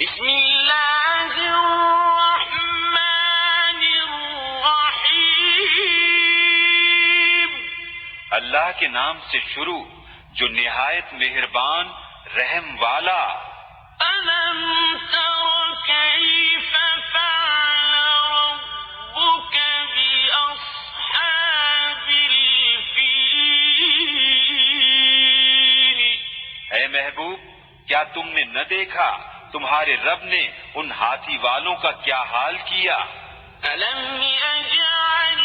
بسم اللہ الرحمن الرحیم، اللہ کے نام سے شروع جو نہایت مہربان رحم والا۔ ألم تر كيف فعل ربك بأصحاب الفيل؟ اے محبوب، کیا تم نے نہ دیکھا تمہارے رب نے ان ہاتھی والوں کا کیا حال کیا؟ ألم يجعل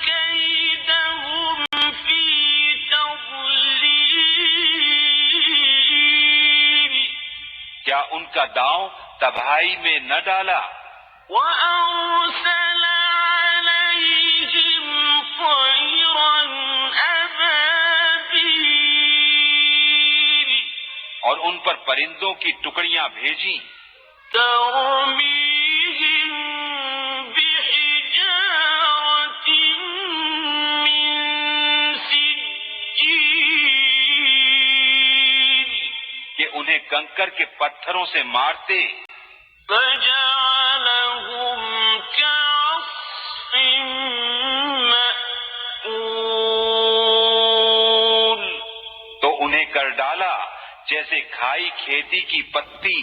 كيدهم في تضليل؟ کیا ان کا داؤں تباہی میں نہ ڈالا؟ وأرسل عليهم طيرا أبابيل اور ان پر پرندوں کی ٹکڑیاں بھیجیں ترميهم بحجارة من سجيل کہ انہیں کنکر کے پتھروں سے مارتے، فجعلهم كعصف مأكول تو انہیں کر ڈالا جیسے کھائی کھیتی کی پتی۔